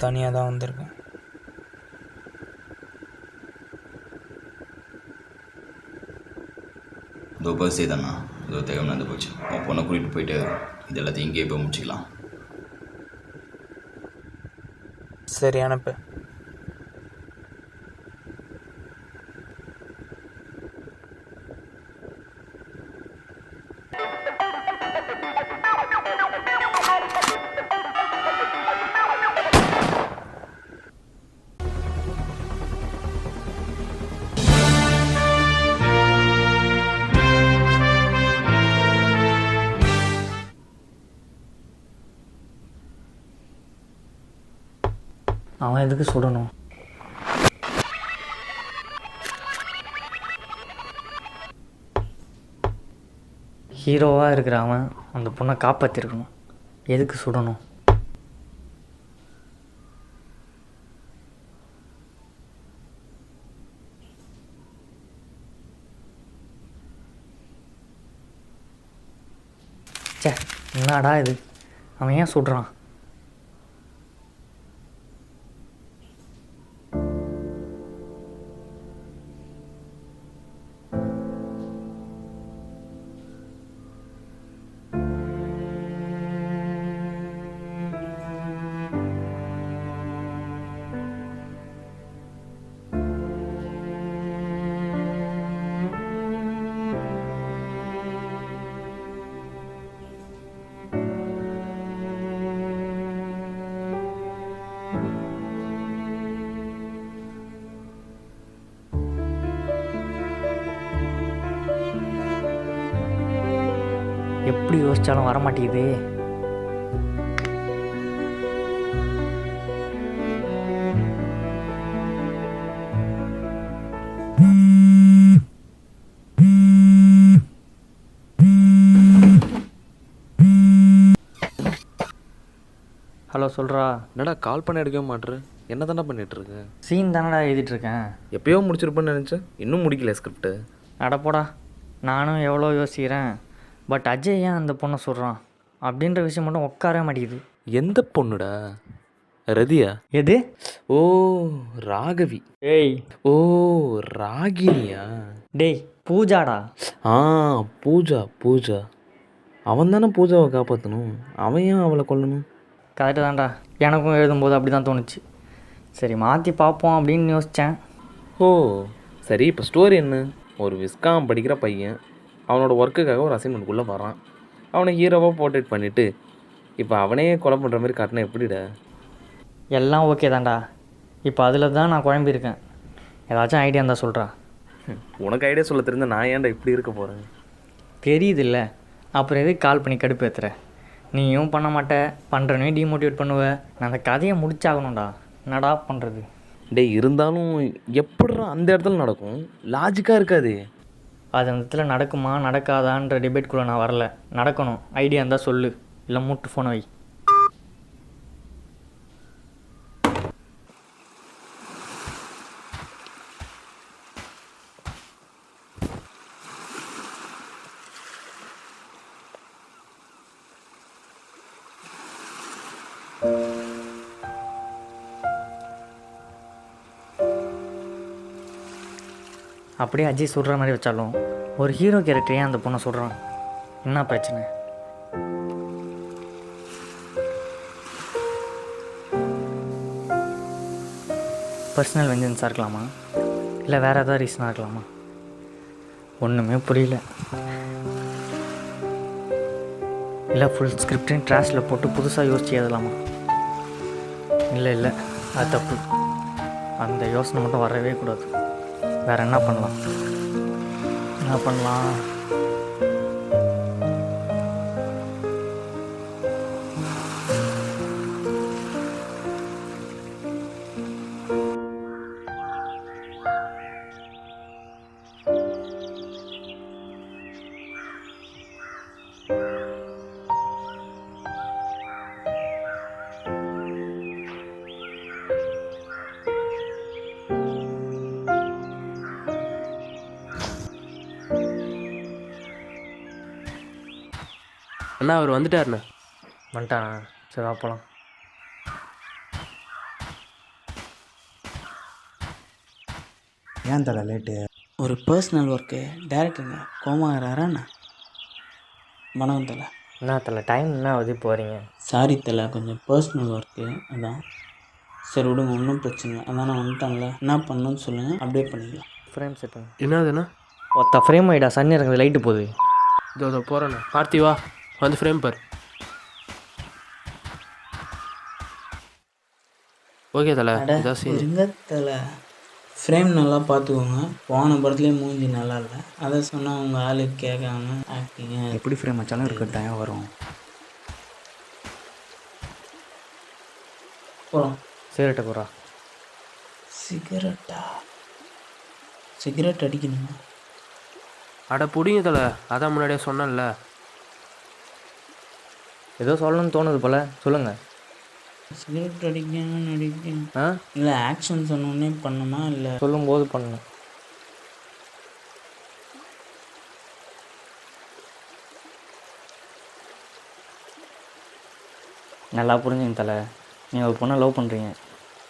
தனியாக தான் வந்திருக்கேன். இதோ பஸ் தானா, இதோ தேகம் நடந்து போச்சு. உன் பொண்ணை கூட்டிகிட்டு போயிட்டு இது எல்லாத்தையும் இங்கேயே போய் முடிச்சிக்கலாம். சரி, அனுப்பு. அவன் எதுக்கு சுடணும்? ஹீரோவாக இருக்கிற அவன் அந்த பொண்ணை காப்பாற்றிருக்கணும். எதுக்கு சுடணும்? சே, என்னடா இது? அவன் ஏன் சுடுறான்? எப்படி யோசித்தாலும் வரமாட்டேங்குது. ஹலோ, சொல்கிறா. என்னடா கால் பண்ண எடுக்கவே மாட்ரு? என்ன தானே பண்ணிகிட்ருக்க? சீன் தானடா எழுதிட்டுருக்கேன். எப்பயோ முடிச்சிருப்பேன்னு நினச்சேன், இன்னும் முடிக்கல ஸ்கிரிப்டு. அடப்போடா, நானும் எவ்வளோ யோசிக்கிறேன். பட் அஜய் ஏன் அந்த பொண்ணை சொல்கிறான் அப்படின்ற விஷயம் மட்டும் உட்காரவே மாட்டேங்குது. எந்த பொண்ணுடா? ரதியா? எது? ஓ, ராகவி. ஏய், ஓ, ராகினியா? டேய், பூஜாடா. ஆ, பூஜா. அவன் தானே பூஜாவை காப்பாற்றணும். அவன் ஏன் அவளை கொல்லணும்? கரெக்டு தான்டா. எனக்கும் எழுதும்போது அப்படி தான் தோணுச்சு. சரி, மாற்றி பார்ப்போம் அப்படின்னு யோசித்தேன். ஓ சரி, இப்போ ஸ்டோரி என்ன? ஒரு விஸ்காம் படிக்கிற பையன் அவனோட ஒர்க்குக்காக ஒரு அசைன்மெண்ட்குள்ளே வரான். அவனை ஹீரோவாக போர்ட்ரேட் பண்ணிவிட்டு இப்போ அவனே கொலை பண்ணுற மாதிரி காட்டினா எப்படிடா? எல்லாம் ஓகே தான்டா. இப்போ அதில் தான் நான் குழம்பியிருக்கேன். ஏதாச்சும் ஐடியா இருந்தால் சொல்கிறா. உனக்கு ஐடியா சொல்ல தெரிஞ்ச நான் ஏன்டா இப்படி இருக்க போகிறேன்? தெரியுதில்ல, அப்புறம் எதுக்கு கால் பண்ணி கடுப்பேற்றுற? நீயும் பண்ண மாட்ட, பண்ணுறனே டிமோட்டிவேட் பண்ணுவேன். நான் அந்த கதையை முடிச்சாகணும்டா. என்னடா பண்ணுறது? டேய், இருந்தாலும் எப்படிடா அந்த இடத்துல நடக்கும்? லாஜிக்காக இருக்காது. அது அந்த இடத்துல நடக்குமா நடக்காதான்ற டிபேட்குள்ளே நான் வரல. நடக்கணும். ஐடியா இருந்தால் சொல்லு, இல்லை மூட்டு ஃபோனை வை. அப்படியே அஜய் சொல்கிற மாதிரி வச்சாலும் ஒரு ஹீரோ கேரக்டர் ஏன் அந்த பொண்ணை சொல்கிறான்? என்ன பிரச்சனை? பர்சனல் வெஞ்சன்ஸாக இருக்கலாமா, இல்லை வேறு ஏதாவது ரீசனாக இருக்கலாமா? ஒன்றுமே புரியல. இல்லை ஃபுல் ஸ்கிரிப்டையும் ட்ராஷில் போட்டு புதுசாக யோசிச்சு எழுதலாமா? இல்லை, அது தப்பு. அந்த யோசனை மட்டும் வரவே கூடாது. வேறு என்ன பண்ணலாம்? அண்ணா அவர் வந்துட்டாருண்ணா. வந்துட்டானா? சரி, வா போகலாம். ஏன் தலை லேட்டு? ஒரு பர்சனல் ஒர்க்கு டேரக்டருங்க கோமாகறாராண்ணா மனம் தலை. என்ன தலை டைம் என்ன ஆகுது போகிறீங்க? சாரி தலை, கொஞ்சம் பர்சனல் ஒர்க்கு அதான். சரி விடுங்க, ஒன்றும் பிரச்சனை இல்லை. அதான் நான் வந்துட்டாங்களே, என்ன பண்ணணும்னு சொல்லுங்கள், அப்படியே பண்ணிக்கலாம். ஃப்ரேம் செட் பண்ணு. என்னதுண்ணா? ஒருத்த ஃப்ரேம் ஆகிடா, சன் இறங்குது, லைட்டு போகுது. இதோ போகிறேண்ணா. பார்த்தி வா, வந்து ஃப்ரேம் பார். ஓகே தலை, இதான் சீன். இருங்க தலை, ஃப்ரேம் நல்லா பார்த்துக்கோங்க. போன படத்துலேயே மூஞ்சி நல்லா இல்லை, அதை சொன்னால் அவங்க ஆளுக்கு கேட்காம ஆக்டிங்க. எப்படி ஃப்ரேம் வச்சாலும் இருக்க டைம் வரும். போகலாம். சிகரெட்டை போகிறா. சிகரெட்டா? சிகரெட் அடிக்கணுமா? அட பிடிங்க தலை, அதான் முன்னாடியே சொன்னேன்ல. ஏதோ சொல்லணும்னு தோணுது போல், சொல்லுங்கள். சிகரெட் அடிக்கணும். ஆ இல்லை ஆக்ஷன் சொன்னோடனே பண்ணுமா இல்லை? சொல்லும்போது பண்ணணும். நல்லா புரிஞ்சுங்க தலை, நீங்கள் ஒரு பொண்ணை லவ் பண்ணுறீங்க.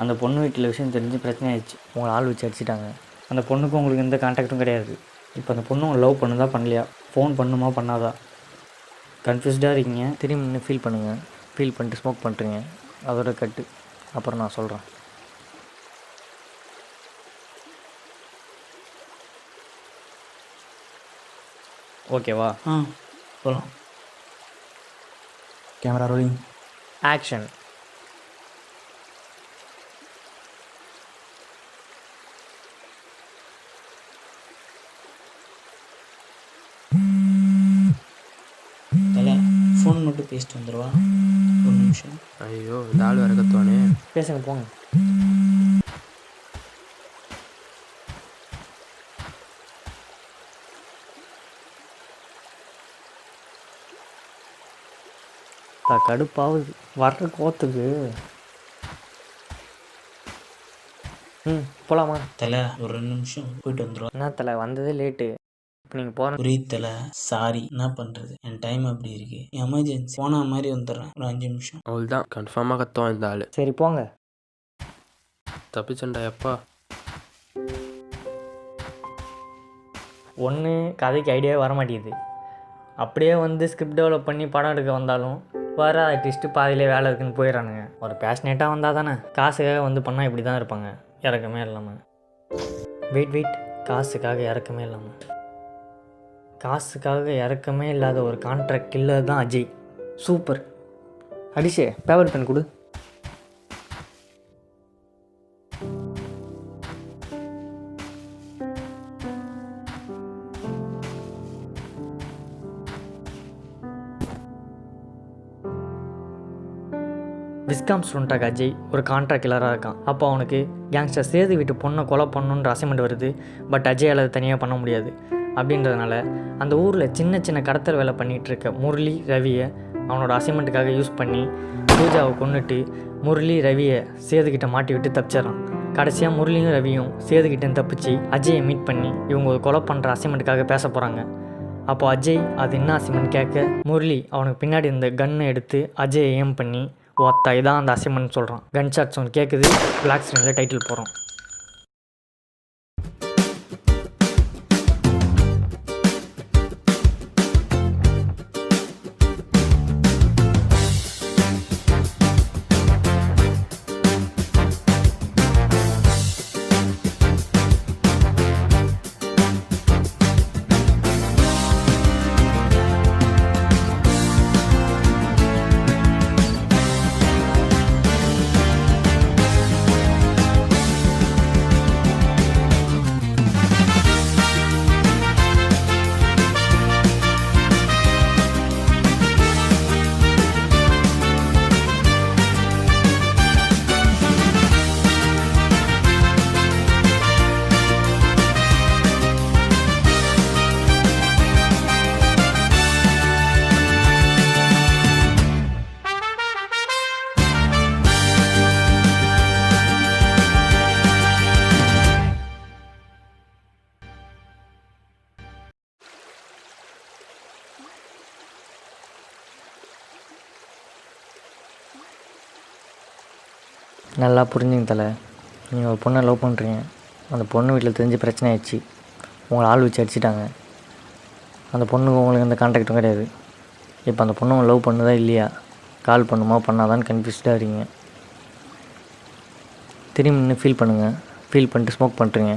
அந்த பொண்ணு வீட்டில் விஷயம் தெரிஞ்சு பிரச்சனை ஆயிடுச்சு. உங்களை ஆள் வச்சு அடிச்சிட்டாங்க. அந்த பொண்ணுக்கும் உங்களுக்கு எந்த கான்டாக்டும் கிடையாது. இப்போ அந்த பொண்ணு உங்களை லவ் பண்ணுதா பண்ணலையா, ஃபோன் பண்ணுமா பண்ணாதா, கன்ஃபியூஸ்டாக இருக்கீங்க. திரும்பி இன்னும் ஃபீல் பண்ணுங்கள். ஃபீல் பண்ணிட்டு ஸ்மோக் பண்ணுறீங்க, அதோட கட்டு. அப்புறம் நான் சொல்கிறேன். ஓகேவா? போகலாம். Camera rolling. ஆக்ஷன். தலை, ஃபோன் மட்டும் பேசிட்டு வந்துடுவா, ஒரு நிமிஷம். ஐயோ, இந்த ஆள் வேற கத்துவானே. பேசுங்க, போங்க. கடுப்பாகுது வர்ற கோத்துக்கு. போகலாமா? தலை, ஒரு 2 நிமிஷம் போயிட்டு வந்துடுவா. என்ன தலை, வந்ததே லேட்டு. இப்போ நீங்கள் போகிற புரியுது தலை, சாரி. என்ன பண்ணுறது, என் டைம் அப்படி இருக்கு. எமர்ஜென்சி, போன மாதிரி வந்துடுறேன், ஒரு 5 நிமிஷம். அவள் தான் கன்ஃபார்மாக கத்துவான் இந்த ஆள். சரி போங்க. தப்பிச்சண்டா எப்பா. ஒன்று கதைக்கு ஐடியாவே வர மாட்டேங்குது. அப்படியே வந்து ஸ்கிரிப்ட் டெவலப் பண்ணி படம் எடுக்க வந்தாலும் வர ஆர்டிஸ்ட்டு பாதியிலே வேலை இருக்குன்னு போயிடறானுங்க. ஒரு பேஷனேட்டாக வந்தால் தானே. காசுக்காக வந்து பண்ணால் இப்படி தான் இருப்பாங்க, இறக்கமே இல்லாமல். வெயிட், காசுக்காக இறக்கமே இல்லாமல். காசுக்காக இறக்கமே இல்லாத ஒரு கான்ட்ராக்ட் கில்லர் தான் அஜய். சூப்பர். அடிஷே, பேப்பர் பென் கொடு. விஸ்காம் ஸ்டூடெண்ட்டாக அஜய் ஒரு கான்ட்ராக்ட் கில்லராக இருக்கான். அப்போ அவனுக்கு கேங்ஸ்டர் சேது வீட்டு பொண்ணை கொலை பண்ணணுன்ற அசைன்மெண்ட் வருது. பட் அஜயால் அதை தனியாக பண்ண முடியாது. அப்படின்றதுனால அந்த ஊரில் சின்ன சின்ன கடத்தல் வேலை பண்ணிகிட்ருக்க முரளி ரவியை அவனோட அசைன்மெண்ட்டுக்காக யூஸ் பண்ணி பூஜாவை கொன்னுட்டு முரளி ரவியை சேதுக்கிட்ட மாட்டி விட்டு தப்பிச்சிடறான். கடைசியாக முரளியும் ரவியும் சேதுக்கிட்டேன்னு தப்பிச்சு அஜயை மீட் பண்ணி இவங்க ஒரு கொலை பண்ணுற அசைன்மெண்ட்டுக்காக பேச போகிறாங்க. அப்போ அஜய் அது என்ன அசைன்மெண்ட் கேட்க முரளி அவனுக்கு பின்னாடி இருந்த கன்னை எடுத்து அஜயை ஏம் பண்ணி ஒத்தா இதான் அந்த அசைன்மெண்ட் சொல்கிறான். கன் ஷாட் சவுண்ட் கேட்குது. பிளாக் ஸ்க்ரீனில் டைட்டில் போகிறோம். நல்லா புரிஞ்சுங்க தலை, நீங்கள் ஒரு பொண்ணை லவ் பண்ணுறீங்க. அந்த பொண்ணு வீட்டில் தெரிஞ்சு பிரச்சனை ஆயிடுச்சு. உங்களை ஆள் வச்சு அடிச்சிட்டாங்க. அந்த பொண்ணுக்கு உங்களுக்கு எந்த கான்டாக்டும் கிடையாது. இப்போ அந்த பொண்ணு உங்களை லவ் பண்ணுதா இல்லையா, கால் பண்ணுமா பண்ணாதான்னு கன்ஃபியூஸ்டாக இருக்கீங்க. திரும்பி நின்று ஃபீல் பண்ணுங்கள். ஃபீல் பண்ணிட்டு ஸ்மோக் பண்ணுறீங்க.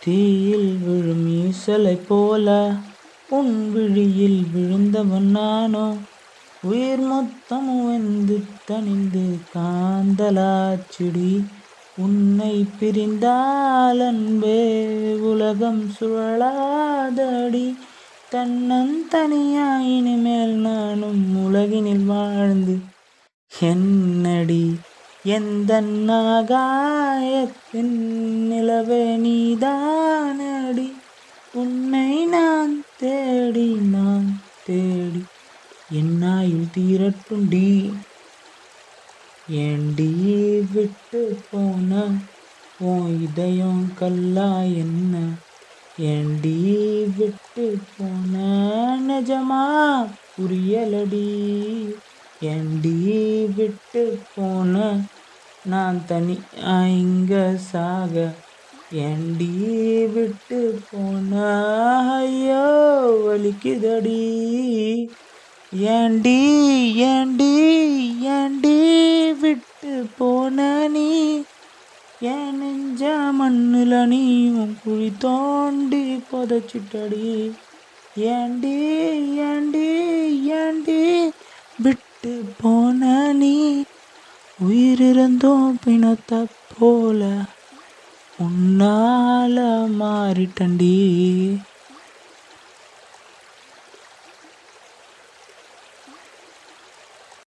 தீயில் விழும் ஈசலை போல உன் விழியில் விழுந்தவன் நானோ, உயிர் மொத்தம் வெந்து தணிந்து காந்தலாச்சுடி. உன்னை பிரிந்தால் அன்பே உலகம் சுழலாதடி. தன்னந்தனியாய் இனிமேல் நானும் உலகினில் வாழ்ந்து என்னடி. எந்தன் ஆகாயத்தின் நிலவே நீதானடி. உன்னை நான் தேடி என்னாயுள் தீரட்டுண்டி. ஏண்டி விட்டு போன உன் இதயம் கல்லா என்ன. ஏண்டி விட்டு போன நிஜமா புரியலடி. ஏண்டி விட்டு போன நான் தனியா இங்க சாக. ஏண்டி விட்டு போன ஐயோ வலிக்குதடி. ஏண்டி ஏண்டி ஏண்டி விட்டு போன நீ. என் நெஞ்ச மண்ணுல நீயும் குழி தோண்டி புதைச்சிட்டடி. ஏண்டி ஏண்டி ஏண்டி விட்டு போன நீ. உயிரிழந்தோம் பிணத்தை போல உன்னால மாறிட்டண்டி.